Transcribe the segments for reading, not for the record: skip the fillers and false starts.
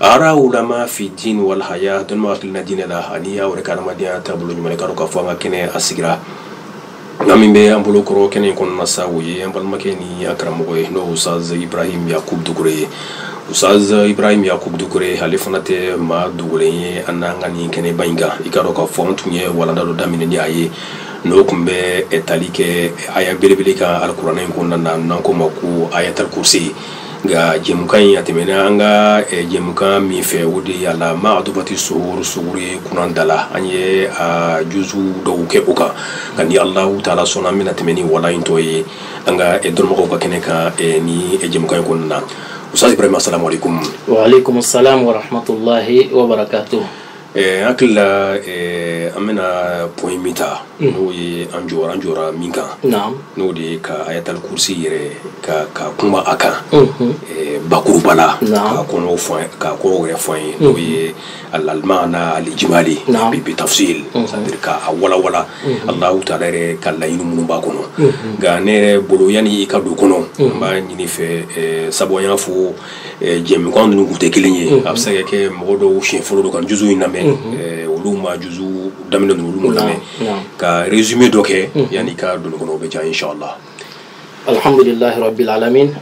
ara ulama fi din wal haya don ma akilna din la haniya wa kana madiya tabulu nyuma ka ka fanga kene asigira namimbe ambulo koro kene kon nasawi ambal makeni akramo no Ustaz Ibrahim Yakub Dugure. Ustaz Ibrahim Yakub Dugure halifanate ma dugure ananga ni kene bainga ikaro ka fontunye wala dalo damine ni aye no kumbe etalike aya belebele ka alqur'ana ko nan ko maku ayatul kursi ga jemukan yatimena anga jemukan mi fe wudi yalla ma adubati suguri kunandala anye juzu do ke uka kandi Allah taala sona mina temeni wala intoyi anga dormo ko keneka ni jemukan ko nan. Ustaz Ibrahim, assalamu alaikum. Wa alaikum assalam wa rahmatullahi wa barakatuh. Akila amena poimita no ye anjora minka. Naam. No de ka ayatul kursi yere ka kuma aka. Bakuru bala ka kono fo ka ko refo no ye al-almana al-ijmali bi tafsil. C'est-à-dire ka wala Allah ta'ala re kala inu mun ba kono. Ga ne bolo yani ka do kono ba nyini fe saboyan fo jemi ko ndu gute kilinye absage ke modo chefolo do kan juzu iname uluma juzu damina uluma lame ka résumé doke yani ka do kono be ja inshallah. Alhamdulillah rabbil alamin.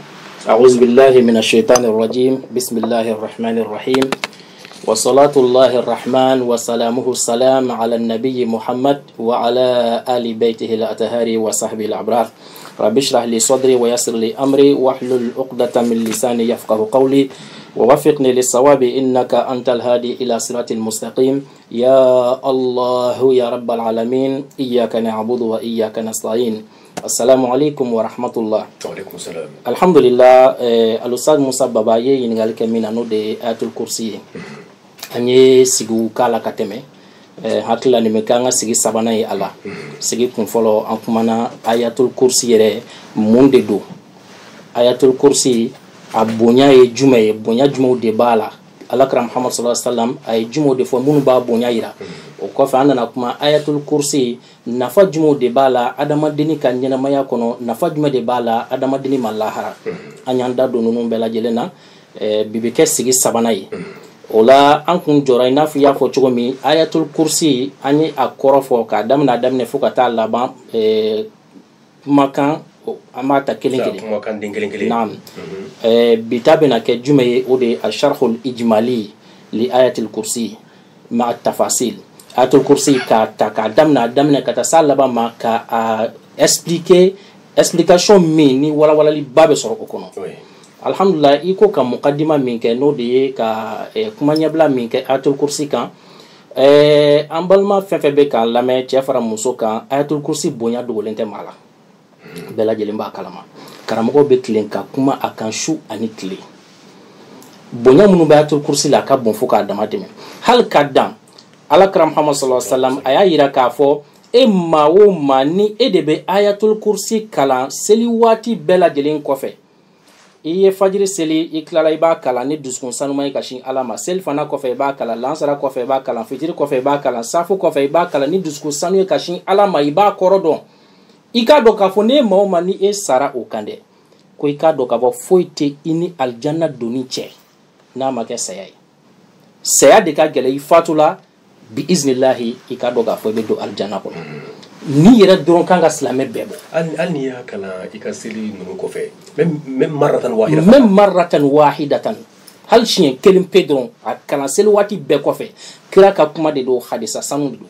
A'udhu billahi minash shaitanir rajim. Bismillahir rahmanir rahim. Wa salatullahi arrahman wa salamuhu salam ala an-nabiy Muhammad wa ala ali baytihi al-atahari wa sahbihi al-abrar. Rabbi shrah li sadri wa yassir li amri wahlul 'uqdatam min lisani yafqahu qawli ووفقني للصواب إنك أنت الهادي إلى صراط المستقيم يا الله يا رب العالمين إياك نعبد وإياك نستعين. السلام عليكم ورحمة الله. وعليكم السلام. الحمد لله. الأستاذ موسى باباye ينقال كمين أنو دي آية الكرسي أني سيغو كالا كتمي hakila nimekanga sigi sabana yi ala sigi kun folo an kumana ayatul kursi yere munde do ayatul kursi a bonya ye juma ye bonya juma de bala alakram Muhammad sallallahu alaihi wasallam ay juma de fo munu ba bonya yira o ko fa andana kuma ayatul kursi nafa juma de bala adama dini kan nyana maya kono nafa juma de bala adama dini malahara anyanda do nunu bela jelena bibike sigi sabana yi ola an kun jora ina fi ya fo cogo mi ayatul kursi ani a korofo ka damna damne fuka ta laban makan amata kelen naam bitabina ke jume o de al-sharh al-ijmali li ayatul kursi ma at-tafasil ayatul kursi ka damna ka ta salaba ma ka explication mi ni wala li babe soro ko kono alhamdulillah iko ka muqaddima min ke no de ka kuma nyabla min ke ayatul kursi kan ambalma fefebe kan lame chefara muso kan ayatul kursi bonya dogolente mala bela jelimba kalama karamo be tlen ka kuma akan shu ani tle bonya munu ayatul kursi la ka bon fuka damateme hal kadam alakram Muhammad sallallahu alaihi wasallam aya yira ka fo ma wo mani edebe ayatul kursi kala seli wati bela jelin kofe iye fajiri seli iklala iba kala ni duskun sanuma kashin alama sel fana kofe iba kala lansara kofe iba kala fitiri kofe iba kala safu kofe iba kala ni duskun sanu kashin alama iba korodon ika do ka fone mawma ni sara o kande ko ika do ka bo foite ini aljanna doni che na make sayay saya de ka gele fatula bi iznillahi ika do ka fo be do aljanna ko ni yera don kanga slame bebo alni ya kala ikasili nunu ko fe même marratan wahidatan hal chien kelim pedron akala sel wati be ko fe kira ka kuma de do hadisa sanu do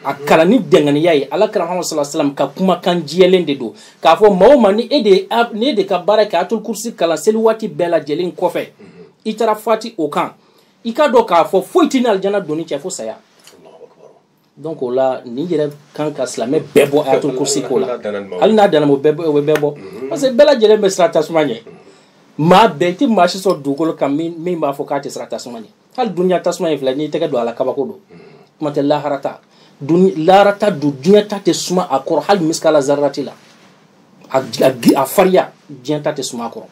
akala ni dengani yayi alakara Muhammad sallallahu alaihi wasallam ka kuma kan jiyelen de do ka fo mawma ni de ka baraka atul kursi kala sel wati bela jelin ko fe itara fati o kan ika do ka fo foitina aljanna doni che fo saya. Donc là ni yere kan ka slame bebo ayatul kursi ko la hal na dana mo bebo parce que bela jele mesrata sumanye ma beti mashi so dugol kam mi ma fo ka te srata sumanye hal dunya tasmanye fla ni tega do ala kabako do mate la harata larata du dunya ta te suma akor hal miskala zarrati la a faria dienta te suma akor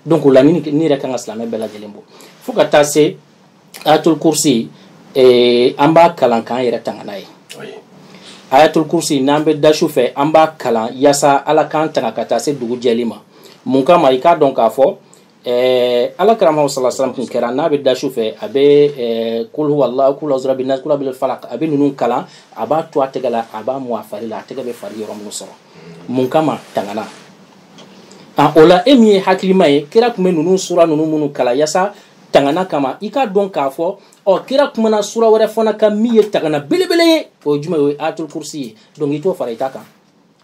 donc là ni re kan slame bela jele mbo fo ka ta se ayatul kursi amba kalan kan yere tangana ye ayatul kursi nambe dashu fe amba kalan yasa ala kan tanga kata se dugu jelima mun kama ika don ka fo ala karama sallallahu alaihi wasallam kun kera n'a bɛ da su fɛ a bɛ kul huwallahu kul a'udhu birabbin nas kul bil falaq a bɛ ninnu kalan a b'a to a tɛgɛ la a b'a mu a fari la a tɛgɛ bɛ fari yɔrɔ minnu sɔrɔ mun kama tangana o la e min ye hakilima ye kira tun bɛ ninnu sura ninnu minnu kalan yasa tangana kama i ka dɔn k'a fɔ kira kumana sura wɛrɛ fana kan min ye tangana belebele ye o ye jumɛn ye o ye ayatul kursi ye donc i t'o fara i ta kan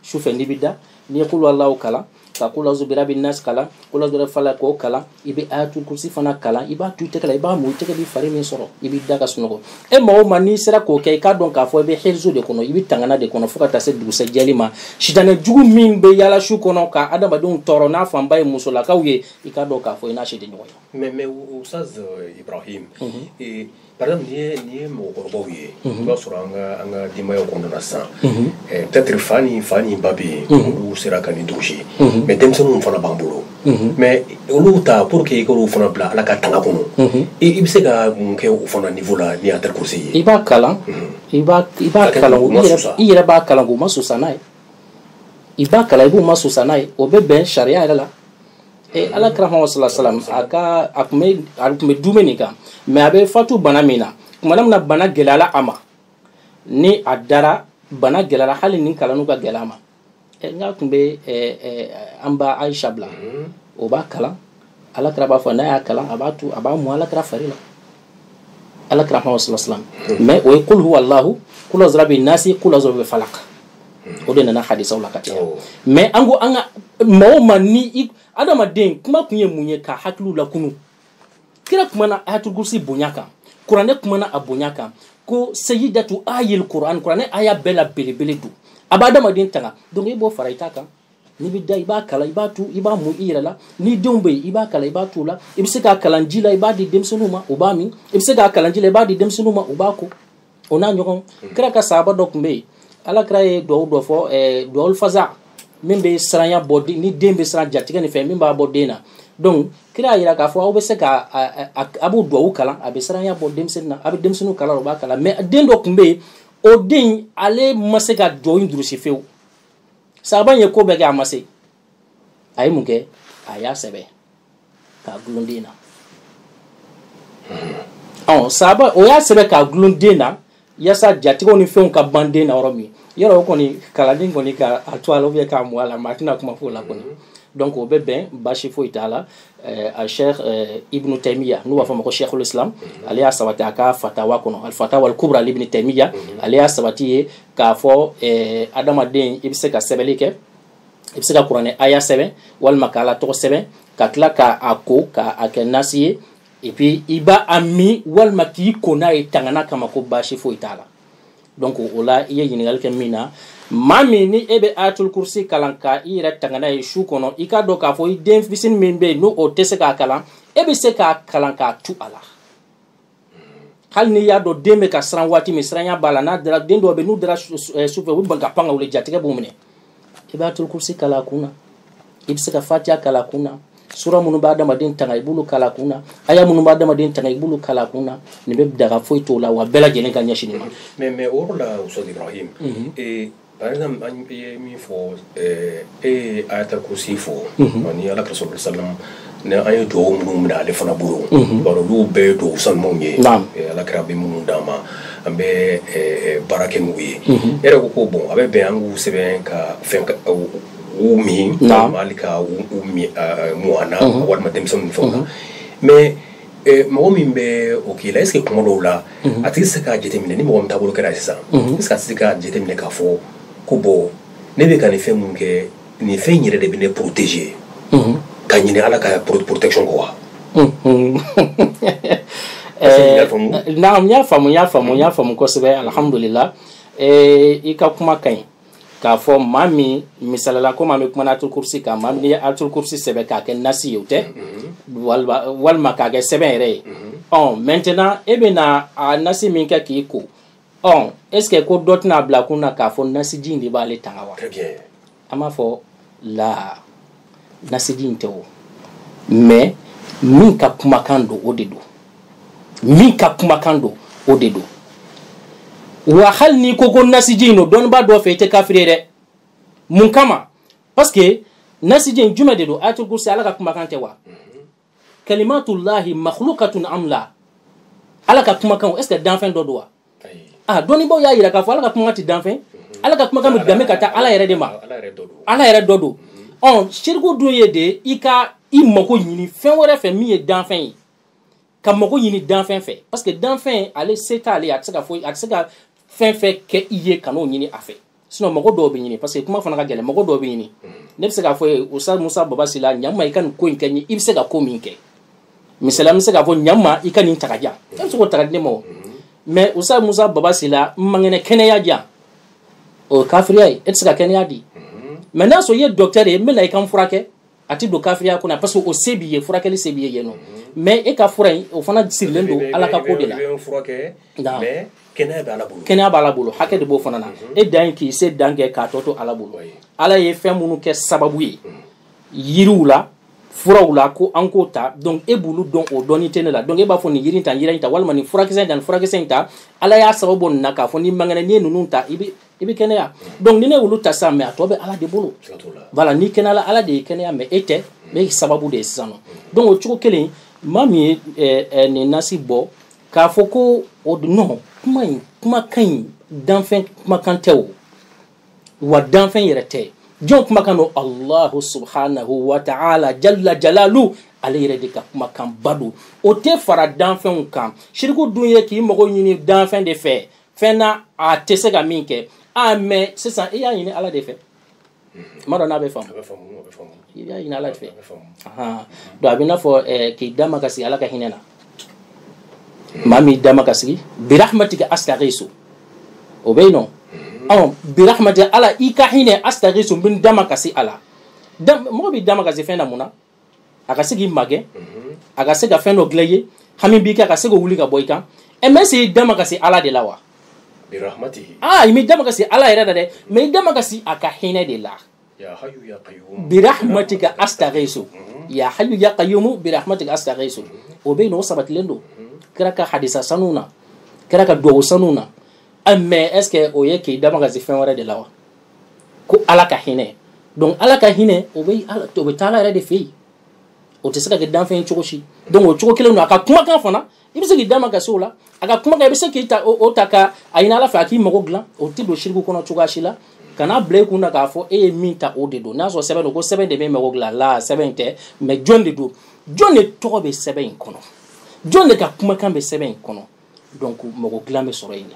su fɛ n'i bɛ da n'i ye kul huwallahu kalan ka kul a'udhu birabbin nas kalan kul a'udhu birabbil falaq k'o kalan i bɛ ayatul kursi fana kalan i b'a tu i tɛgɛ la i b'a mu i tɛgɛ bɛ fari min sɔrɔ i bɛ da ka sunɔgɔ e maa o maa n'i sera k'o kɛ i k'a dɔn k'a fɔ i bɛ hɛrɛzo de kɔnɔ i bɛ tangana de kɔnɔ fo ka taa se dugusɛjɛli ma sitanɛ jugu min bɛ yaala su kɔnɔ ka adamadenw tɔɔrɔ n'a fanba ye musolakaw ye i k'a dɔn k'a fɔ i n'a si tɛ ɲɔgɔn ye. mais Ustaz Ibrahim par exemple n'i ye mɔgɔkɔrɔbaw ye i b'a sɔrɔ an ka denbayaw kɔnɔna sisan peut-être fa ni ba bɛ yen olu sera ka nin dosi mais denmisɛnninw fana b'an bolo mais olu ta pour que i k'olu fana bila ala ka tanga kɔnɔ i bɛ se ka mun kɛ o fana niveau la ni ayatul kursi ye. I b'a kalan i b'a kalan i yɛrɛ b'a kalan k'o ma susa n'a ye i b'a kalan i b'o ma susa n'a ye o bɛ bɛn sariya yɛrɛ la. ala karama sallallahu a kun bɛ dumuni nin kan mais a bɛ fatu bana min na kumana min na bana gɛlɛyala a ma ni a dara bana gɛlɛyala hali ni kalanu ka gɛlɛya ma n ka kun bɛ an ba Aisha bila o b'a kalan ala kira b'a fɔ n'a y'a kalan a b'a mu ala kira fari la ala karama sallallahu mais o ye kul huwallahu kul a'udhu birabbin nasi kul a'udhu birabbil falaq o de nana hadisaw la ka caya mais an ko an ka maa o maa ni adamaden kuma kun ye mun ye ka hakiliw lakunu kira kumana ayatul kursi bonya kan kuranɛ kumana a bonya kan ko sayyidatu ayil quran kuranɛ aya bɛɛ la belebele don a b'a adamaden tanga donc i b'o fara i ta kan n'i bɛ da i b'a kalan i b'a tu i b'a mu i yɛrɛ la ni denw bɛ yen i b'a kalan i b'a tu la i bɛ se k'a kalan ji la i b'a di denmisɛnninw ma o b'a min i bɛ se k'a kalan ji la i b'a di denmisɛnninw ma o b'a ko o n'a ɲɔgɔn kira ka sahaba dɔ tun bɛ yen ala kira ye duwawu dɔ fɔ duwawul faza min bɛ siranya bɔ ni den bɛ siran jatigɛ nin fɛ min b'a bɔ den na donc kira y'a jira k'a fɔ aw bɛ se ka a b'o duwawu kalan a bɛ siranya bɔ denmisɛnnin na a bɛ denmisɛnninw kalan o b'a kalan mais den dɔ tun bɛ yen o den ale ma se ka duwawu in durusi fewu sahaba ye ko bɛɛ kɛ a ma se a ye mun kɛ a y'a sɛbɛn k'a gulon den na sahaba o y'a sɛbɛn k'a gulon den na yasa jatigɛw ni fɛnw ka ban den na yɔrɔ min yɔrɔ o kɔni kalanden kɔni ka a to a la ou bien k'a mu a la maa tɛna kuma f'o la kɔni donc o bɛ bɛn basi foyi t'a la a Sheikh Ibn Taymiya n'u b'a fɔ a ma ko Sheikhul Islam ale y'a sabati a ka fatawa kɔnɔ al fatawa al kubra Ibn Taymiya ale y'a sabati ye k'a fɔ adamaden i bɛ se ka sɛbɛnni kɛ i bɛ se ka kuranɛ aya sɛbɛn walima k'ala tɔgɔ sɛbɛn ka tila k'a ko k'a kɛ nasi ye et puis i b'a min walima k'i ko n'a ye tangana kama ko basi foyi t'a la donc o la i ye ɲininkali kɛ min na maa min ni e bɛ ayatul kursi kalan ka i yɛrɛ tangana ye su kɔnɔ i k'a dɔn k'a fɔ i den fitinin min bɛ yen n'o tɛ se k'a kalan e bɛ se k'a kalan k'a tu a la hali n'i y'a dɔn den bɛ ka siran waati min siranya b'a la n'a dara den dɔw bɛ n'u dara sufɛ u bɛ ban ka pan ka wuli jatigɛ b'u minɛ i bɛ ayatul kursi kalan a kun na i bɛ se ka fatiha kalan a kun na sura minnu b'a adamaden tanga i b'olu kalan a kun na aya minnu b'a adamaden tanga i b'olu kalan a kun na nin bɛ daga foyi t'o la wa bɛɛ lajɛlen ka ɲɛsin nin ma. mais o yɔrɔ la Ustaz Ibrahim par exemple an ye min fɔ ye ayatul kursi fɔ ni ala ka sallallahu alaihi wasallam ni an ye duwawu minnu minɛ ale fana bolo baro olu bɛɛ ye duwawu sanumanw ye ala kira bɛ minnu d'an ma an bɛ baara kɛ n'u ye e yɛrɛ ko ko bon a bɛ bɛn an k'u sɛbɛn ka fɛn u min hali ka u mu an na walima denmisɛnninw ni fɛnw na mais mɔgɔ min bɛ o k'i la est ce que kuma dɔw la a tigi se k'a jateminɛ ni mɔgɔ min taabolo kɛra sisan est ce que a tɛ se k'a jateminɛ k'a fɔ ko bon ne bɛ ka nin fɛn mun kɛ nin fɛn yɛrɛ de bɛ ne protéger ka ɲini ala ka protection kɔ wa. naam n y'a faamu kosɛbɛ alhamdulillah i ka kuma ka ɲi k'a fɔ maa min misalala komi an bɛ kuma ayatul kursi kan maa min ye ayatul kursi sɛbɛn k'a kɛ nasi ye o tɛ walima k'a kɛ sɛbɛn yɛrɛ ye maintenant e bɛ na a nasi min kɛ k'i ko est ce que ko dɔ tɛna bila kun na k'a fɔ nasiji in de b'ale tanga wa an b'a fɔ la nasiji in tɛ o mais min ka kumakan don o de don min ka kumakan don o de don wa hali ni ko ko nasiji in don dɔnnibaa dɔ fɛ i tɛ kafiri ye dɛ mun kama parce que nasiji in jumɛn de don ayatul kursi ala ka kumakan tɛ wa kalimatullahi makhluqatun am la ala ka kuma kan est ce que danfɛn dɔ don wa ah dɔnnibaaw y'a yira k'a fɔ ala ka kuma ti danfɛn ala ka kuma kan bɛ danbe ka taa ala yɛrɛ de ma ala yɛrɛ dɔ don shirku dun ye de i mako ɲini fɛn wɛrɛ fɛ min ye danfɛn ye ka mako ɲini danfɛn fɛ parce que danfɛn ale se t'ale a tɛ se ka foyi a tɛ se ka fɛn fɛn kɛ i ye ka n'o ɲini a fɛ sinon mɔgɔ dɔw bɛ ɲini parce que kuma fana ka gɛlɛn mɔgɔ dɔw bɛ ɲini ne bɛ se k'a fɔ ye Ustaz Musa Babasila ɲama i ka nin ko in kɛ n ye i bɛ se ka ko min kɛ misaliya n bɛ se k'a fɔ ɲama i ka nin ta ka diyan e bɛ se k'o ta ka di ne ma o mais Ustaz Musa Babasila n man kɛnɛ kɛnɛya diyan o ye kafiriya ye e tɛ se ka kɛnɛya di mais n'a sɔrɔ i ye docteur ye n bɛ na i ka n furakɛ a tɛ don kafiriya kɔnɔ parce que o se b'i ye furakɛli se b'i ye yen nɔ mais e ka fura in o fana sirilen don ala ka ko de la kɛnɛya b'ala bolo hakɛ de b'o fana na e dan ye k'i se dan kɛ k'a tɔ to ala bolo ala ye fɛn minnu kɛ sababu ye yiriw la furaw la ko an k'o ta donc e b'olu dɔn o dɔnni tɛ ne la donc e b'a fɔ nin yiri in ta yiri in ta walima nin furakisɛ in ta nin furakisɛ in ta ala y'a sababu bɔ nin na k'a fɔ ni man kɛnɛ n'i ye ninnu ta i bɛ kɛnɛya donc ni ne y'olu ta sisan mais a tɔ bɛ ala de bolo voilà ni kɛnɛyala ala de ye kɛnɛya mais e tɛ mais e sababu de ye sisan nɔ donc o cogo kelen maa min ye nin nasi bɔ k'a fɔ ko o non kumakan in danfɛn kumakan tɛ o wa danfɛn yɛrɛ tɛ jɔn kumakan don Allahu subhanahu wa ta'ala jalla jalalu ale yɛrɛ de ka kumakan ba don o tɛ fara danfɛnw kan shiriku dun ye k'i mago ɲini danfɛn de fɛ fɛn na a tɛ se ka min kɛ mais sisan i y'a ɲini ala de fɛ ma dɔn n'a bɛ faamu i y'a ɲini ala de fɛ donc a bɛ i n'a fɔ k'i da ma ka sigi ala ka hinɛ na maa min da ma ka sigi birahmatika astaghiisu o bɛ yen nɔ birahmatika ala i ka hinɛ astaghiisu n bɛ da ma ka se ala mɔgɔ bɛ da ma ka se fɛn na mun na a ka se k'i magɛ a ka se ka fɛn dɔ dilan i ye hami b'i kɛ a ka se ka wuli ka bɔ i kan mais est-ce que i da ma ka se ala de la wa i m'i da ma ka se ala yɛrɛ la dɛ mais i da ma ka se a ka hinɛ de la birahmatika astaghiisu ya hayyu ya qayyum birahmatika astaghiisu o bɛ yen nɔ o sabatilen don kɛra ka hadisa sanu na kɛra ka duwawu sanu na mais est ce que o ye k'i da ma ka se fɛn wɛrɛ de la wa ko ala ka hinɛ donc ala ka hinɛ o bɛ taa ala yɛrɛ de fɛ yen o tɛ se ka kɛ danfɛn cogo si donc o cogo kelen don a ka kumakan fana i bɛ se k'i da ma ka se o la a ka kumakan i bɛ se k'i ta o ta ka a ɲini ala fɛ a k'i mago dilan o tɛ don shiriku kɔnɔ cogoya si la kana bila i kun na k'a fɔ e ye min ta o de don n'a sɔrɔ sɛbɛn don ko sɛbɛn de bɛ mago dilan la sɛbɛn tɛ mais jɔn de don jɔn de tɔgɔ bɛ sɛbɛn in kɔnɔ jɔn de ka kumakan bɛ sɛbɛn in kɔnɔ donc mɔgɔ dilan bɛ sɔrɔ yen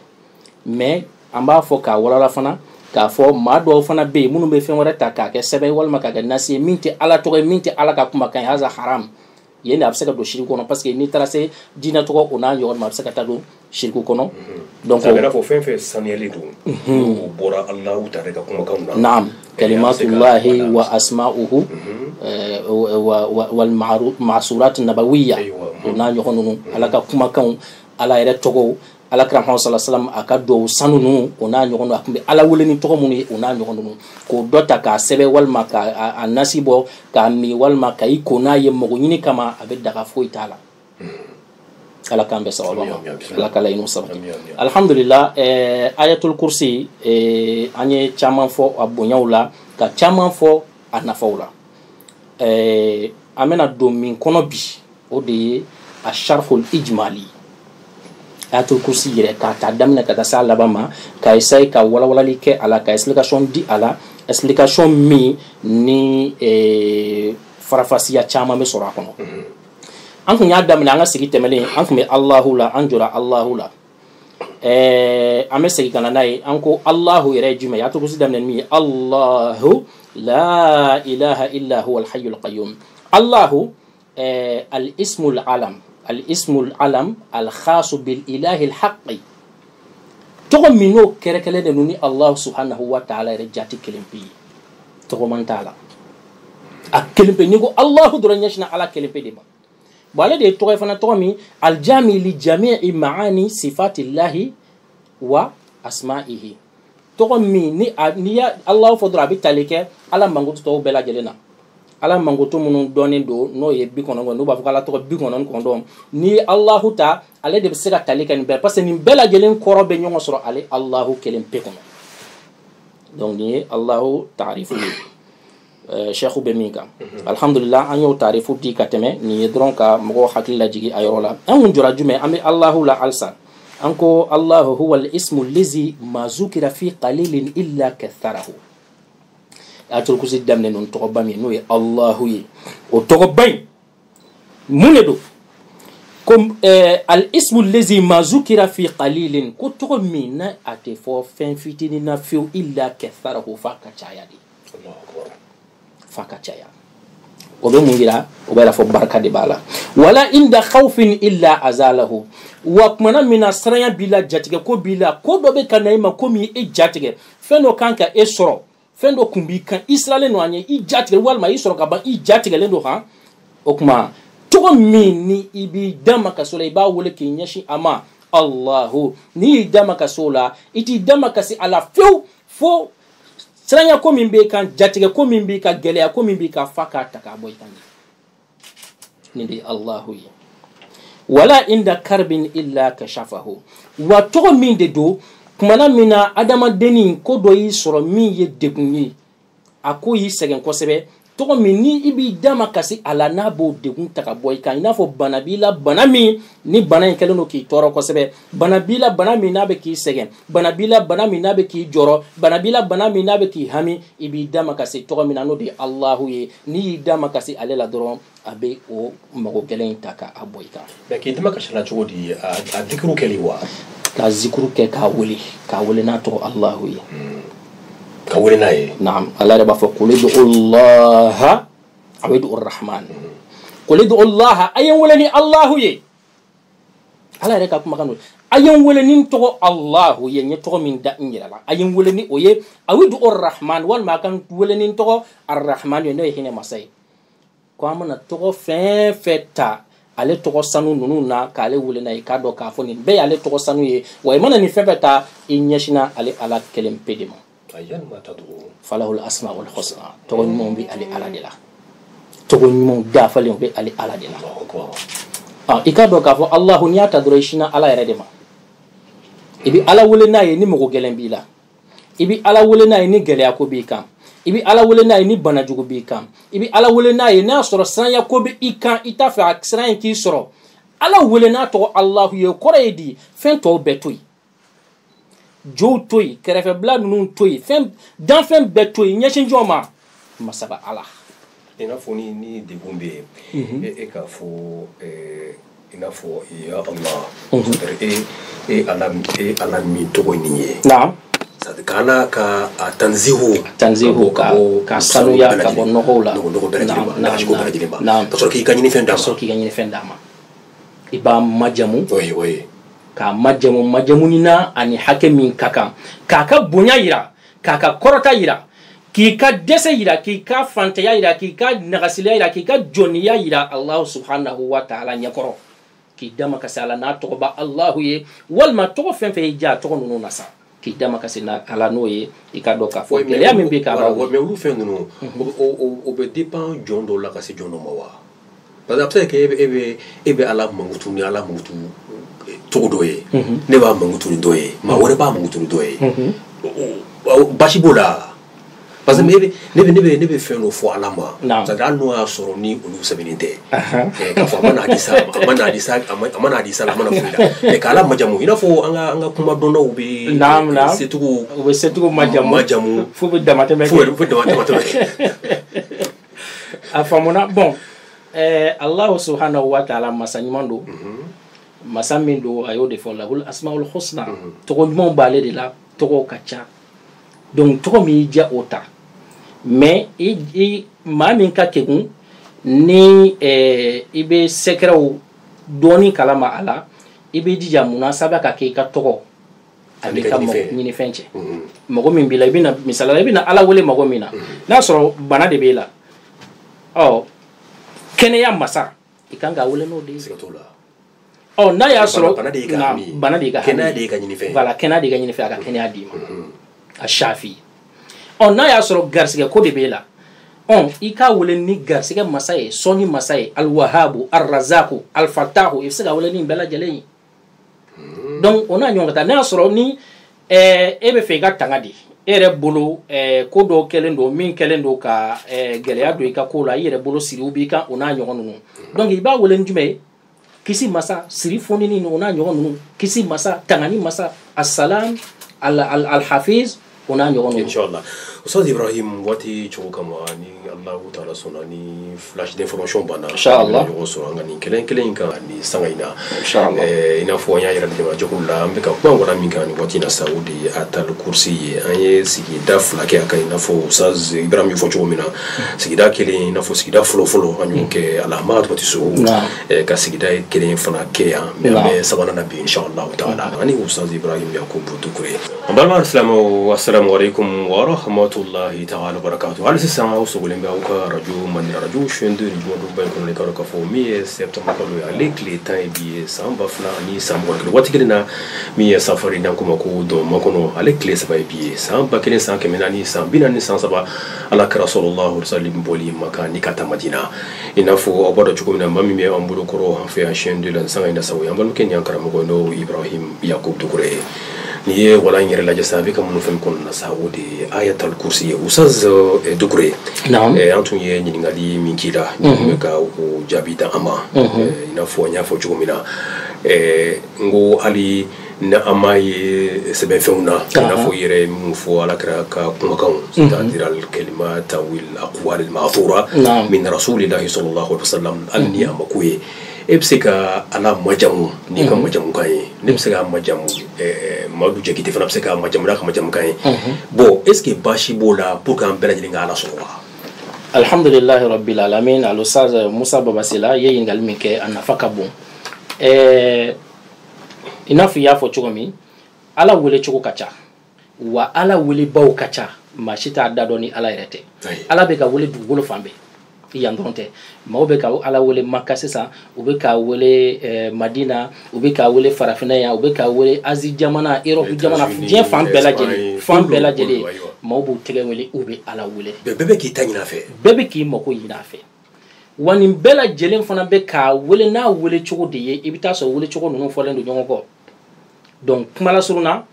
mais an b'a fɔ k'a walala fana k'a fɔ maa dɔw fana bɛ yen minnu bɛ fɛn wɛrɛ ta k'a kɛ sɛbɛn walima k'a kɛ nasi ye min tɛ ala tɔgɔ ye min tɛ ala ka kumakan ye haza haram yen de a bɛ se ka don shiriku kɔnɔ parce que n'i taara se diinɛ tɔgɔ o n'a ɲɔgɔn ma a bɛ se ka taa don shiriku kɔnɔ donc a bɛ n'a fɔ fɛn fɛn saniyalen don o bɔra alahu ta ka kumakanw na naam kalimatullahi wa asma'uhu wal ma'surat nabawiyya o n'a ɲɔgɔn ninnu ala ka kumakanw ala yɛrɛ tɔgɔw alakira Muhammad sallallahu alaihi wasallam a ka duwawu sanu ninnu o n'a ɲɔgɔn a tun bɛ ala wele ni tɔgɔ minnu ye o n'a ɲɔgɔn ninnu k'o dɔ ta k'a sɛbɛn walima k'a nasi bɔ k'a min walima ka i ko n'a ye mɔgɔ ɲini kama a bɛ daga foyi t'a la ala k'an bɛ sababa ma ala ka laɲiniw sabati alhamdulillah ayatul kursi an ye caman fɔ a bonyaw la ka caman fɔ a nafaw la an bɛna don min kɔnɔ bi o de ye a sharhul ijmali ayatul kursi yɛrɛ k'a ta daminɛ ka taa se a laban ma ka essayer ka walawalali kɛ a la ka explication di a la explication min ni farafasiya caman bɛ sɔrɔ a kɔnɔ an kun y'a daminɛ an ka sigi tɛmɛlen an kun bɛ Allahu la an jɔra Allahu la an bɛ segin ka na n'a ye an ko Allahu yɛrɛ ye jumɛn ye ayatul kursi daminɛ min ye Allahu la ilaha illa huwa al-hayyul qayyum Allahu al-ismul alam الاسم العلم الخاص بالإله الحق تقوم منو كركلة نوني الله سبحانه وتعالى رجعتي كلمة تقوم من تعالى الكلمة نيجو الله درن يشنا على كلمة دي بالله دي تقوم فنا تقومي الجامع لجميع معاني صفات الله وأسمائه تقوم مي نيا الله فضل أبي تالك على مانغوت تو بلا جلنا ala mangoto minnu dɔnnen don n'o ye 90 n'u b'a fɔ k'ala tɔgɔ 99 ni Allahu ta ale de bɛ se ka tali kɛ nin bɛɛ parce que nin bɛɛ lajɛlen kɔrɔ bɛ ɲɔgɔn sɔrɔ ale Allahu kelen pe kɔnɔ donc nin ye Allahu taarifu ye Cheikh bɛ min kan alhamdulillah an y'o tarifu di ka tɛmɛ nin ye dɔrɔn ka mɔgɔw hakili lajigi a yɔrɔ la an kun jɔra jumɛn an bɛ Allahu la halisa an ko Allahu huwa al-ismu allazi ma zukira fi qalilin illa katharahu ayatul kursi daminɛ n'o tɔgɔba min n'o ye Allahu ye o tɔgɔba in mun de don ko al-ismu allazi ma zukira fi qalilin ko tɔgɔ min na a tɛ fɔ fɛn fitinin na fiyewu illa katharahu fa ka caya de fa ka caya o bɛ mun yira o bɛ fɔ barika de b'a la wala inda khawfin illa azalahu wa kumana mina saraya b'i la jatigɛ ko b'i la ko dɔ bɛ ka na i ma ko min e jatigɛ fɛn dɔ kan ka e sɔrɔ fɛn dɔ kun b'i kan i siralen don a ɲɛ i jatigɛ walima i sɔrɔ ka ban i jatigɛlen don han o kuma tɔgɔ min ni i b'i da makaso la i b'a wele k'i ɲɛsin a ma Allahu ni y'i da makaso la i t'i da makasi a la fiyewu fo siranya ko min b'i kan jatigɛ ko min b'i ka gɛlɛya ko min b'i ka fa k'a ta k'a bɔ i kan ni de Allahu ye wala inda karbin illa kashafahu wa tɔgɔ min de don kumana min na adamadennin ko dɔ y'i sɔrɔ min ye degun ye a ko y'i sɛgɛn kosɛbɛ tɔgɔ min ni i b'i da makasi a la n'a b'o degun ta ka bɔ i kan i n'a fɔ bana b'i la bana min ni bana in kɛlen don k'i tɔɔrɔ kosɛbɛ bana b'i la bana min n'a bɛ k'i sɛgɛn bana b'i la bana min n'a bɛ k'i jɔrɔ bana b'i la bana min n'a bɛ k'i hami i b'i da makasi tɔgɔ min na n'o de ye Allahu ye n'i y'i da makasi ale la dɔrɔn a bɛ o mago gɛlɛn in ta k'a bɔ i kan. mais k'i da makasi la cogo di a zikiru kɛli wa. ka zikiru kɛ k'a wele n'a tɔgɔ Allahu ye. ka wele n'a ye. naam ala yɛrɛ b'a fɔ qul ud'u Allaha aw ud'u Rahman qul ud'u Allaha a ye n wele ni Allahu ye ala yɛrɛ ka kumakan don a ye n wele ni n tɔgɔ Allahu ye n ye tɔgɔ min da n yɛrɛ la a ye n wele ni o ye aw ud'u Rahman walima a ka n wele ni n tɔgɔ Ar-Rahman ye n'o ye hinɛ masa ye ko an mana tɔgɔ fɛn fɛn ta ale tɔgɔ sanu ninnu na k'ale wele n'a ye k'a dɔn k'a fɔ nin bɛɛ y'ale tɔgɔ sanu ye wa i mana nin fɛn fɛn ta i ɲɛsinna ale ala kelen pe de ma. falahul asmaul husna tɔgɔ ɲumanw bɛ ale ala de la tɔgɔ ɲumanw dafalenw bɛ ale ala de la i k'a dɔn k'a fɔ Allahu n'i y'a ta dɔrɔn i sinna ala yɛrɛ de ma i bɛ ala wele n'a ye ni mɔgɔ gɛlɛn b'i la i bɛ ala wele n'a ye ni gɛlɛya ko b'i kan i bɛ ala wele n'a ye ni bana jugu b'i kan i bɛ ala wele n'a ye n'a sɔrɔ siranya ko bɛ i kan i t'a fɛ a siran in k'i sɔrɔ ala wele n'a tɔgɔ Allahu ye kɔrɔ ye di fɛn tɔw bɛɛ to yen jow to yen kɛrɛfɛbila ninnu to yen danfɛn bɛɛ to yen ɲɛsin jɔn ma masaba ala. i n'a fɔ ni degun bɛ yen e k'a fɔ i n'a fɔ ya Allah e ala min tɔgɔ nin ye. naam. kana ka tanzihu ka sanuya ka bɔ nɔgɔw la nɔgɔ bɛɛ lajɛlen ma naam ka sɔrɔ k'i ka ɲinifɛn d'a ma i b'a majamu k'a majamu na ani hakɛ min ka kan k'a ka bonya yira k'a ka kɔrɔta yira k'i ka dɛsɛ yira k'i ka fantanya yira k'i ka nagasiliya yira k'i ka jɔnniya yira Allah subhanahu wa ta'ala ɲɛkɔrɔ k'i da makasi ala n'a tɔgɔ ba Allahu ye walima tɔgɔ fɛn fɛn y'i diya tɔgɔ ninnu na sa k'i da makasi ala n'o ye i ka dɔn k'a fɔ gɛlɛya min bɛ k'a b'a wele. mais olu fɛn ninnu o bɛ dépend jɔn dɔw la ka se jɔn dɔ ma wa parce que a bɛ se ka kɛ e bɛ ala mankutu ni ala mankutu cogo dɔ ye ne b'a mankutu ni dɔ ye maa wɛrɛ b'a mankutu ni dɔ ye basi b'o la parce que ne bɛ fɛn dɔ fɔ ala ma c'est à dire hali n'o y'a sɔrɔ ni olu sɛbɛnnen tɛ k'a fɔ a ma n'a di sa a ma n'a di sa a ma na foyi la mais k'ala majamu i n'a fɔ an ka kuma dɔnnaw bɛ setigiw majamu fo bɛ damatɛmɛ a faamuna bon Allah subhanahu wa ta'ala masa ɲuman don masa min don a y'o de fɔ lahul asmaul husna tɔgɔ ɲumanw b'ale de la tɔgɔw ka ca donc tɔgɔ min y'i diya o ta mais maa min ka kegun ni i bɛ sɛkɛrɛw dɔɔni kalama a la i bɛ jija munasaba ka kɛ i ka tɔgɔ ani ka ɲinifɛn cɛ mɔgɔ min b'i la misalala i bɛna ala wele mɔgɔ min na n'a sɔrɔ bana de b'e la kɛnɛya masa i kan ka wele n'o de ye n'a y'a sɔrɔ bana de y'i ka kɛnɛya de y'i ka ɲinifɛn voilà kɛnɛya de y'i ka ɲinifɛn a ka kɛnɛya d'i ma a shafi n'a y'a sɔrɔ garisɛgɛ ko de b'e la i k'a wele ni garisɛgɛ masa ye sɔnni masa ye al-wahabu ar-razaku al-fatahu i bɛ se ka wele nin bɛɛ lajɛlen ye donc o n'a ɲɔgɔn ka taa n'a y'a sɔrɔ ni e bɛ fɛ i ka tanga di ere bolo ko do kelen do min kelen do ka geleya do ka ko la ere bolo siri ubi ka ona ɲɔgɔn nunu donc i b'a wele jume kisi masa siri fonini ni ona ɲɔgɔn nunu kisi masa tangani masa assalam al hafiz ona ɲɔgɔn nunu inshallah Ustaz Ibrahim wati chogo kama ni Allah ta'ala sona ni flash d'information bana inshallah yo so anga ni kelen kan ni sangaina inshallah ina fo nya yara de majokulla ambeka kwa ngona minga ni wati na Saudi atal kursi anye sigi da flake aka ina fo Ustaz Ibrahim fo chogo mina sigi da kelen ina fo sigi da folo anyu ke alamat wati so ka sigi da kelen fana ke ya me sabana nabi inshallah ta'ala ani Ustaz Ibrahim Yakub Dukure ambalma assalamu alaikum wa rahmatullahi ta'ala barakatuh ala sisa usugulen ba uka radio man radio shende ni modu ba ko ne ka fo mi septembre ko ya lekle tan bi samba fla ni samba ko wati kelina mi safari nan kuma ko do makono alekle sa bi samba kelen san kemena ni sambina ni san saba ala ka rasulullah sallallahu boli makani kata madina ina fo obodo chukumina mami me ambulo koro fe shende lan sanga ina sawi ambal ken yankara mo no Ibrahim Yakub Dukure ni wala ngere la jasabi kam no fen kon na saudi ayatul kursi Ustaz Dukure antu ye nyingali minkila ni ka ko jabita ama ina fo nya fo chugumina ngo ali na amaye sebe feuna ina fo yere mu fo ala kra ka kuma kan tadira al kalimat wal aqwal al ma'thura min rasulillahi sallallahu alaihi wasallam anni amakuye ebseka ala majamu ni ka majamu kai nebseka majamu madu jekite fana ebseka majamu la ka majamu kai bon est-ce que bashi bola pour kan bela jilinga ala sowa alhamdulillah rabbil alamin al ustaz Musa Babasila ye yingal mi ke anafaka bon inafi ya fo chogomi ala wele chogo kacha wa ala wele baw kacha mashita dadoni ala irete ala be ka wele dugolo fambe yandonte mawbe ka ala wele Makka sisa ube ka wele Madina ube ka wele Farafina ya ube ka wele Asie jamana Europe jamana bien fam bela jeli mawbu tege wele ube ala wele bebe ki tanyina fe bebe ki mako yina fe wani bela jelen fana be ka wele na wele chogo de ye ibita so wele chogo nunu folen do nyongo donc kumala suruna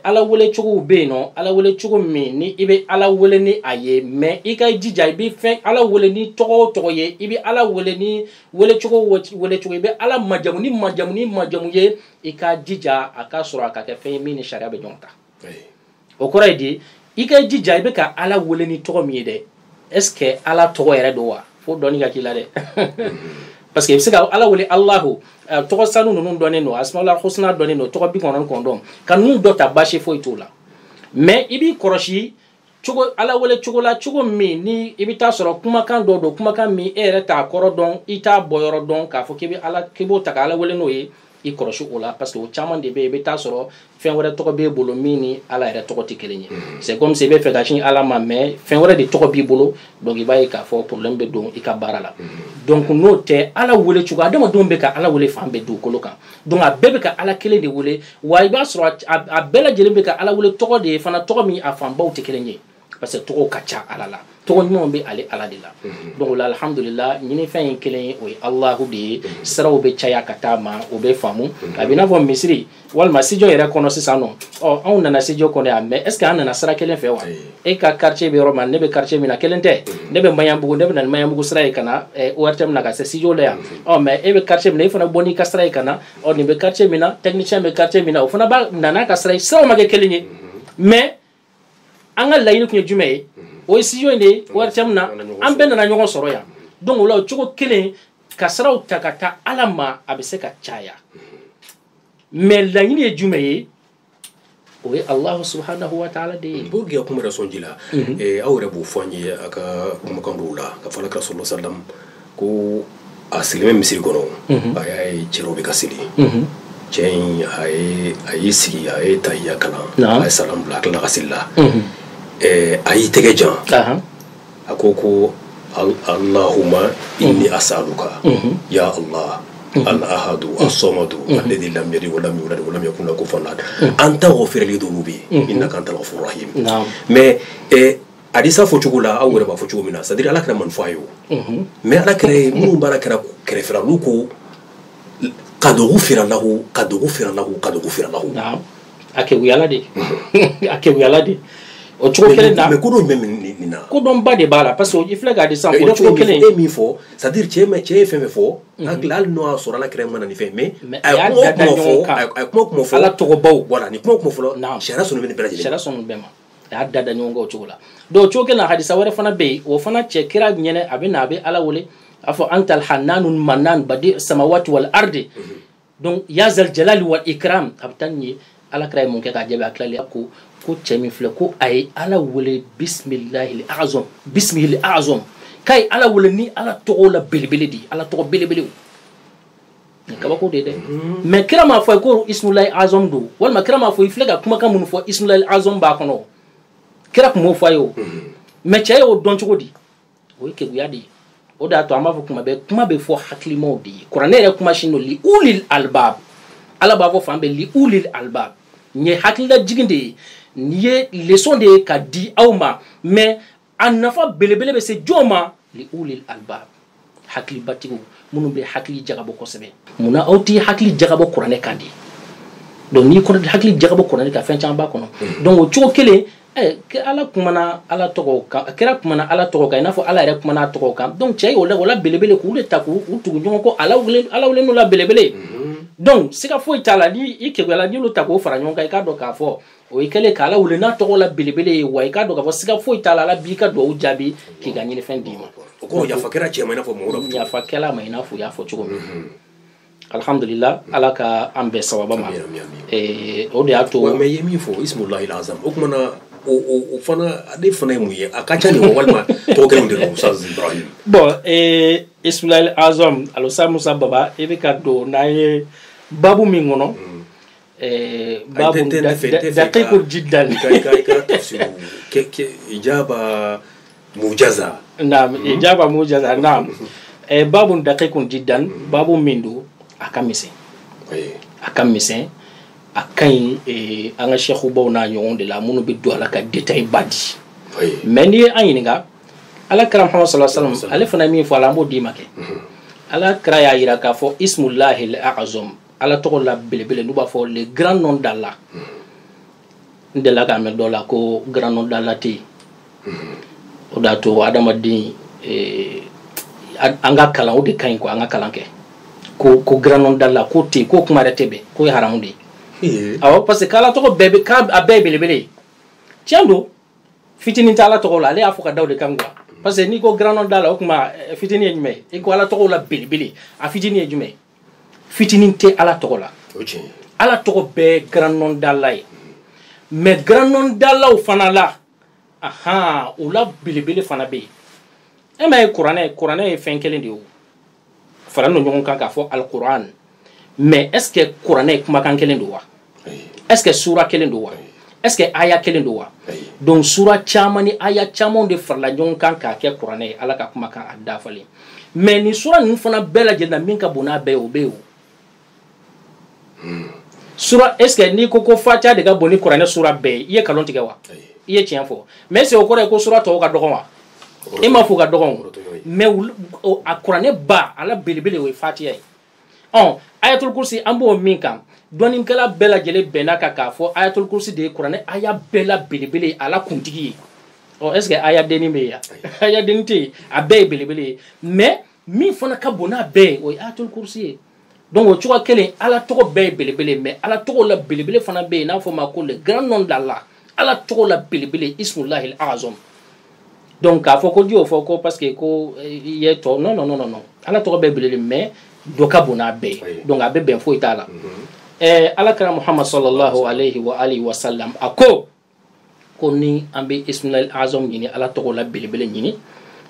ala wele chogo be no ala wele chogo mi ni ibe ala wele ni aye me ika jija ibe fe ala wele ni togo ye ibe ala wele ni wele chogo ibe ala majamu ni ye ika jija aka sura aka ke fe mi ni sharia be jonta okora di ika jija ibe ka ala wele ni togo mi de est-ce que ala togo yere do wa fo doni ga kila de parce que c'est ala wele Allahu togo sanu nunu donné no asmaul husna donné no togo bi konon kondom kan nu dota bashi fo itula mais ibi koroshi chogo ala wele chogo la chogo mi ni ibi ta soro kuma kan do kuma kan mi ere ta korodon ita boyoro don ka fo kibi ala kibo ta ala wele no yi i koroshi ola parce que o chaman de be ibi ta soro fen wore togo be bolo mini ala ere togo tikelenye c'est comme si be fe gashin ala ma mais fen wore de togo bi bolo donc iba ka fo problème be don i ka barala donc no te ala wele chuga adama don be ka ala wele fambe du kolokan donc a bebe ka ala kele de wele wa iba soro a bela jelen be ka ala wele togo de fana togo mi a famba o tikelenye parce que togo kacha ala la togo nyom be ale ala de la donc la alhamdulillah nyini fen kelen o Allah de saraw be chaya katama o be famu abina vo misri wal masijo yere kono sisano o on nana sijo kono ya mais est ce que an nana sara kelen fe wa e ka quartier be roman ne be quartier mina kelente ne be mayambugo ne be nan mayambugo sara kana o artem na ka se sijo le ya o mais e be quartier mina ifana boni ka sara kana o ne be quartier mina technicien be quartier mina o fana ba nana ka sara sara ma ke kelenye mais anga layini kunye jume o sijo ne o artem na an be nana nyogon soro ya donc la chogo kelen ka sara takata alama abise ka chaya mais la yini jume o Allah subhanahu wa ta'ala de burgi ya kuma rason jila awre bu fanyi aka kuma kan rula ka fala ka sallallahu alaihi wasallam ko asilime misiri gono ayai cherobe kasili chen ay sigi ay tayya kala ay salam bla kala kasilla ay tegejan akoko Allahumma inni as'aluka ya Allah الأحد الصمد الذي لم يلد ولم يولد ولم يكن له كفوا أحد أنت غفر لي ذنوبي إنك أنت الغفور الرحيم mais adisa fochugula au reba fochugumina c'est-à-dire ala kra manfayo mais ala kra mun bara kra krefra luko qad ghufira lahu ake wiyala de ake wiyala de o cogo kelen na mais ko do même ni na ko don ba de bala parce que il filɛ ka di san o cogo kelen e min fɔ c'est à dire cɛ fɛn fɔ hakili hali n'o y'a sɔrɔ ala kɛra mana ni fɛn mais a ye kuma fɔ ala tɔgɔbaw voilà ni kuma fɔlɔ sariya sɔnni bɛ nin bɛɛ lajɛlen sariya sɔnni bɛɛ ma a y'a da ɲɔgɔn kan o cogo la donc o cogo kelen na hadisa wɛrɛ fana bɛ yen o fana cɛ kira ɲɛnɛ a bɛ na a bɛ ala wele a fɔ antal hannanu mannan badi samawati wal ardi donc ya zal jalali wal ikram a bɛ taa nin ye ala kira ye mun kɛ k'a jaabi a tilali ko cɛ min filɛ ko a ye ala wele bismillahil azam k'a ye ala wele ni ala tɔgɔ la belebele de ala tɔgɔ belebelew nin kabako de dɛ mais kira m'a fɔ ko ismullahi azam don walima kira m'a fɔ i filɛ ka kumakan minnu fɔ ismullahi azam b'a kɔnɔ kira tun m'o fɔ a ye o mais cɛ y'o dɔn cogo di o ye keguya de ye o de y'a to an b'a fɔ kuma bɛ fɔ hakilimaw de ye kuranɛ yɛrɛ kuma sin do li ulil albab ala b'a fɔ fan bɛɛ li ulil albab nin ye hakilila jigin de ye nin ye leçon de ye ka di aw ma mais a nafa belebele bɛ se jɔn ma li ulil albab hakilibatigiw minnu bɛ hakili jagabɔ kosɛbɛ munna aw tɛ hakili jagabɔ kuranɛ kan de donc n'i hakili jagabɔ kuranɛ kan fɛn caman b'a kɔnɔ donc o cogo kelen ala kumana ala tɔgɔ kan kira kumana ala tɔgɔ kan i n'a fɔ ala yɛrɛ kumana a tɔgɔ kan donc cɛ ye o la belebele k'u de ta k'u tugu ɲɔgɔn kɔ ala wele n'o la belebele donc siga foyi t'a la ni i kɛgɛla n'i y'olu ta k'o fara ɲɔgɔn kan i k'a dɔn k'a fɔ o ye kɛlen k'ala wele n'a tɔgɔ la belebele ye wa i k'a dɔn k'a fɔ siga foyi t'a la ala b'i ka duwawu jaabi k'i ka ɲinifɛn d'i ma o kɔrɔ yafa kɛra cɛ ma i n'a fɔ mɔgɔ dɔ yafa kɛla ma i n'a fɔ u y'a fɔ cogo min alhamdulillah ala ka an bɛɛ sababa ma o de y'a to mais ye min fɔ ismullahi azam o kumana o fana ale fana ye mun ye a ka ca nin walima tɔgɔ kelen de don Ustaz Ibrahim bon ismullahi azam alosa musa baba i bɛ ka don n'a ye babu min kɔnɔ babu daqiqu jiddan ka tafsiru ijaba mujaza naam ijaba mujaza naam babu daqiqu jiddan babu min do a ka misɛn a ka ɲi an ka shekubaw n'a ɲɔgɔn de la minnu bɛ don ala ka détail ba di mais n'i ye an ɲininka ala kira muhammad sallallahu alaihi wasallam ale fana min fɔ ala an b'o d'i ma kɛ ala kira y'a jira k'a fɔ ismullahi al-azam ala tɔgɔ la belebele n'u b'a fɔ le grand nom d'Allah n delila k'a mɛn dɔ la ko grand nom d'Allah tɛ yen o de y'a to adamaden an ka kalan o de ka ɲi quoi an ka kalan kɛ ko grand nom d'Allah ko tɛ yen ko kuma yɛrɛ tɛ bɛn ko ye haramu de ye awɔ parce que k'ala tɔgɔ bɛɛ k'a bɛɛ ye belebele ye tiɲɛ don fitinin tɛ ala tɔgɔ la ale y'a fɔ ka da o de kan quoi parce que n'i ko grand nom d'Allah o kuma fitinin ye jumɛn ye i ko ala tɔgɔ la belebele a fitinin ye jumɛn ye fitinin tɛ ala tɔgɔ la ala tɔgɔ bɛɛ grand nom d'Allah ye mais grand nom d'Allah fana la o la belebele fana bɛ yen e ma ye kuranɛ ye fɛn kelen de ye o fara no ɲɔgɔn kan k'a fɔ alquran mais est ce que kuranɛ ye kumakan kelen don wa est ce que sura kelen don wa est ce que aya kelen don wa donc sura caman ni aya caman de farala ɲɔgɔn kan k'a kɛ kuranɛ ye ala ka kumakan a dafalen mais ni sura ninnu fana bɛɛ lajɛlen na min ka bon n'a bɛɛ ye o bɛ yen o sura est ce que n'i ko fatiha de ka bon ni kuranɛ sura bɛɛ ye i ye nkalon tigɛ wa i ye tiɲɛ fɔ mais est ce que o kɔrɔ ye ko sura tɔw ka dɔgɔn wa i m'a fɔ ka dɔgɔn mais a kuranɛ ba ala belebele o ye fatiha ye ayatul kursi an b'o min kan dɔnnikɛla bɛɛ lajɛlen bɛnna kan k'a fɔ ayatul kursi de ye kuranɛ aya bɛɛ la belebele ala kuntigi ye est ce que aya denni bɛ yen yan aya denni tɛ yen a bɛɛ ye belebele ye mais min fana ka bon n'a bɛɛ ye o ye ayatul kursi ye donc o cogoya kelen ala tɔgɔ bɛɛ ye belebele mais ala tɔgɔ la belebele fana bɛ yen n'a fɔ ma ko le grand nom d'Allah ala tɔgɔ la belebele ismullahi al-azam donc k'a fɔ ko ji o fɔ ko parce que ko i ye tɔ non ala tɔgɔ bɛɛ belebele mais dɔ ka bon n'a bɛɛ ye donc a bɛ bɛn foyi t'a la ala kɛra muhammad sallallahu alaihi wa alihi wa sallam a ko ni an bɛ ismullahi al-azam ɲini ala tɔgɔ la belebele ɲini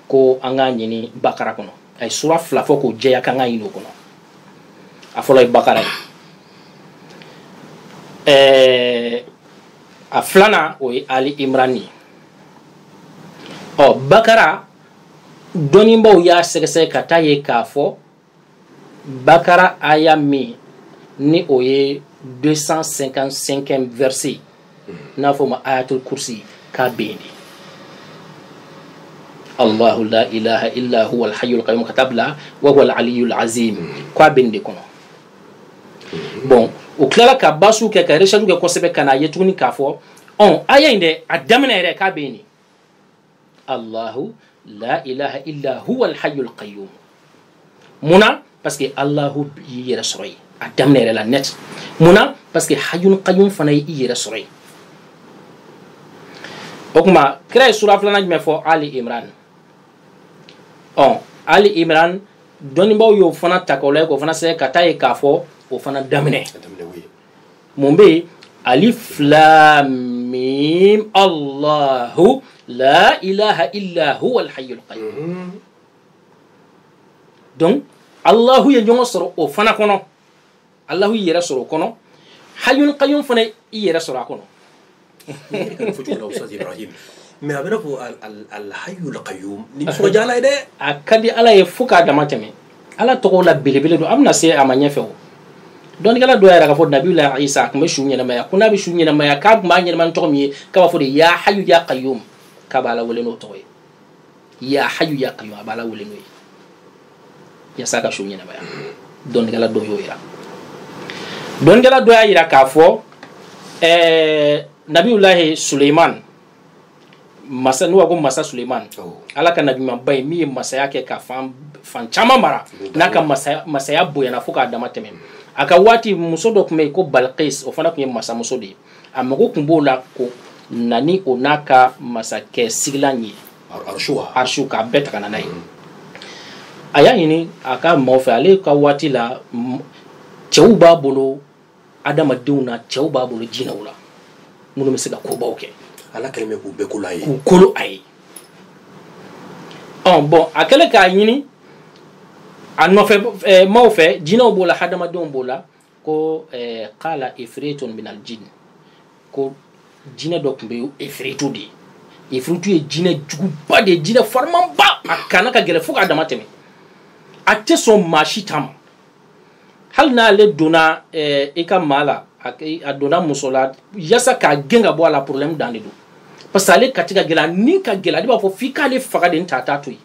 ko an k'a ɲini bakara kɔnɔ a ye sura fila fɔ k'o jɛya k'an k'a ɲini o kɔnɔ a fɔlɔ ye bakara ye a filanan o ye ali imran ye bakara dɔnnibaw y'a sɛgɛsɛgɛ ka taa ye k'a fɔ bakara aya min ni o ye 255e verset n'a fɔ ma ayatul kursi k'a bɛ yen de Allahu la ilaha illa huwa al-hayyul qayyum ka taa bila wa huwa al-aliyyul azim k'a bɛ nin de kɔnɔ bon o tilala ka basu kɛ ka recherche kɛ kosɛbɛ kana ye tuguni k'a fɔ aya in dɛ a daminɛ yɛrɛ k'a bɛ yen Allahu la ilaha illa huwa al-hayyul qayyum. Muna parce que Allahu yi yɛrɛ sɔrɔ yen a daminɛ yɛrɛ la net. Muna parce que hayyul qayyum fana yi yɛrɛ sɔrɔ yen. O kuma kira ye sura filanan jumɛn fɔ Ali Imran. Ali Imran dɔnnibaw y'o fana ta k'o lajɛ k'o fana sɛbɛn ka taa ye k'a fɔ o fana daminɛ. Mun bɛ yen alif lam mim Allahu la ilaha illa huwa al-hayyul qayyum. Donc Allahu ye ɲɔgɔn sɔrɔ o fana kɔnɔ. Allahu yi yɛrɛ sɔrɔ o kɔnɔ. Hayyul qayyum fana i yɛrɛ sɔrɔ a kɔnɔ. mais a bɛna fɔ al-hayyul qayyum ni sɔrɔ jala ye dɛ. A ka di Ala ye fo k'a dama tɛmɛ. Ala tɔgɔw la belebele don a bɛna se a ma ɲɛfɛ o. dɔnnikɛla dɔ yɛrɛ k'a fɔ Nabiyula Isa a tun bɛ su ɲɛnamaya ko n'a bɛ su ɲɛnamaya k'a tun b'a ɲɛnama ni tɔgɔ min ye k'a b'a fɔ de ya hayyu ya qayyum k'a b'a la wele n'o tɔgɔ ye ya hayyu ya qayyum a b'a la wele n'o ye yasa ka su ɲɛnamaya dɔnnikɛla dɔ y'o yira dɔnnikɛla dɔ y'a yira k'a fɔ Nabiyulahi Suleiman masa n'u ko masa Suleiman Ala ka nabiɲumanba ye min ye masaya kɛ ka fan caman mara n'a ka masaya bonyana fo k'a dama tɛmɛ a ka waati muso dɔ tun bɛ yen ko Balqis o fana tun ye masamuso de ye a mago tun b'o la ko nani o n'a ka masakɛ sigilan ye arshu k'a bɛɛ ta ka na n'a ye a y'a ɲini a ka maaw fɛ ale ka waati la cɛw b'a bolo adamadenw na cɛw b'a bolo jinɛw la minnu bɛ se ka kobaw kɛ Ala kɛlen bɛ k'u bɛɛ kolo a ye k'u kolo a ye bon a kɛlen k'a ɲini a nɔfɛ maaw fɛ jinɛw b'o la hadamadenw b'o la ko qala ifritun min al-jinn ko jinɛ dɔ tun bɛ yen ifritu de ye ifritu ye jinɛ juguba de ye jinɛ farimanba a kana ka gɛlɛn fo k'a dama tɛmɛ a tɛ sɔn maa si ta ma hali n'ale donna i ka maa la a donna muso la yasa k'a gɛn ka bɔ a la problème dan de don parce que ale kati ka gɛlɛn ni ka gɛlɛn ale b'a fɔ f'i k'ale faga de ta to yen